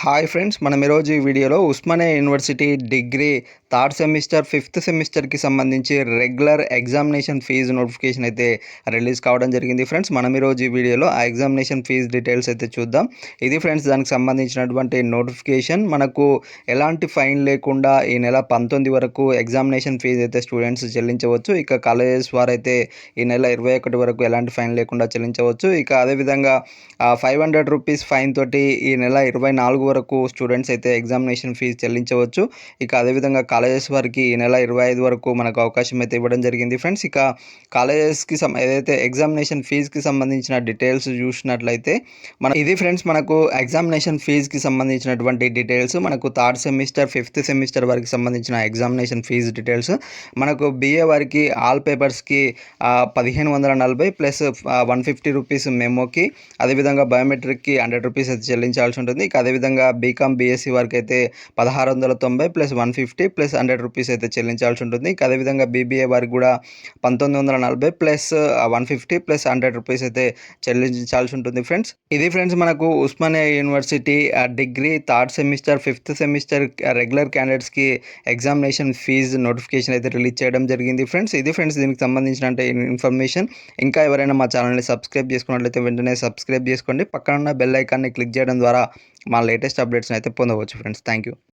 Hi friends, మనం ఈరోజు ఈ వీడియోలో Osmania university degree third semester fifth సెమిస్టర్కి సంబంధించి రెగ్యులర్ ఎగ్జామినేషన్ ఫీజు నోటిఫికేషన్ అయితే రిలీజ్ కావడం జరిగింది. ఫ్రెండ్స్, మనం ఈరోజు ఈ వీడియోలో ఆ ఎగ్జామినేషన్ ఫీజు డీటెయిల్స్ అయితే చూద్దాం. ఇది ఫ్రెండ్స్ దానికి సంబంధించినటువంటి నోటిఫికేషన్. మనకు ఎలాంటి ఫైన్ లేకుండా ఈ నెల 19 వరకు ఎగ్జామినేషన్ ఫీజు అయితే స్టూడెంట్స్ చెల్లించవచ్చు. ఇక కాలేజెస్ వారైతే ఈ నెల 21 వరకు ఎలాంటి ఫైన్ లేకుండా చెల్లించవచ్చు. ఇక అదేవిధంగా 500 రూపీస్ ఫైన్ తోటి ఈ నెల 24 వరకు స్టూడెంట్స్ అయితే ఎగ్జామినేషన్ ఫీజు చెల్లించవచ్చు. ఇక అదేవిధంగా కాలేజెస్ వారికి ఈ నెల 25 వరకు మనకు అవకాశం అయితే ఇవ్వడం జరిగింది. ఫ్రెండ్స్, ఇక కాలేజెస్కి ఏదైతే ఎగ్జామినేషన్ ఫీజుకి సంబంధించిన డీటెయిల్స్ చూసినట్లయితే ఇది ఫ్రెండ్స్ మనకు ఎగ్జామినేషన్ ఫీజుకి సంబంధించినటువంటి డీటెయిల్స్. మనకు థర్డ్ సెమిస్టర్ ఫిఫ్త్ సెమిస్టర్ వారికి సంబంధించిన ఎగ్జామినేషన్ ఫీజు డీటెయిల్స్. మనకు BA వారికి ఆల్ పేపర్స్కి 1540 ప్లస్ 150 రూపీస్ మెమోకి, అదేవిధంగా బయోమెట్రిక్కి 100 రూపీస్ అయితే చెల్లించాల్సి ఉంటుంది. ఇక అదేవిధంగా బీకామ్ BSc వారికి అయితే 1690 ప్లస్ 150 ప్లస్ 100 రూపీస్ అయితే చెల్లించాల్సి ఉంటుంది. ఇక అదేవిధంగా BBA వారికి కూడా 1940 ప్లస్ 150 ప్లస్ 100 రూపీస్ అయితే చెల్లించాల్సి ఉంటుంది. ఫ్రెండ్స్, ఇది ఫ్రెండ్స్ మనకు Osmania university degree third semester fifth semester regular క్యాండిడేట్స్కి ఎగ్జామినేషన్ ఫీజు నోటిఫికేషన్ అయితే రిలీజ్ చేయడం జరిగింది. ఫ్రెండ్స్, ఇది ఫ్రెండ్స్ దీనికి సంబంధించిన ఇన్ఫర్మేషన్. ఇంకా ఎవరైనా మా ఛానల్ని సబ్స్క్రైబ్ చేసుకున్నట్లయితే వెంటనే సబ్స్క్రైబ్ చేసుకోండి. పక్కన ఉన్న బెల్ ఐకాన్ని క్లిక్ చేయడం ద్వారా మా లేటెస్ట్ అప్డేట్స్ని అయితే పొందవచ్చు. Friends, thank you.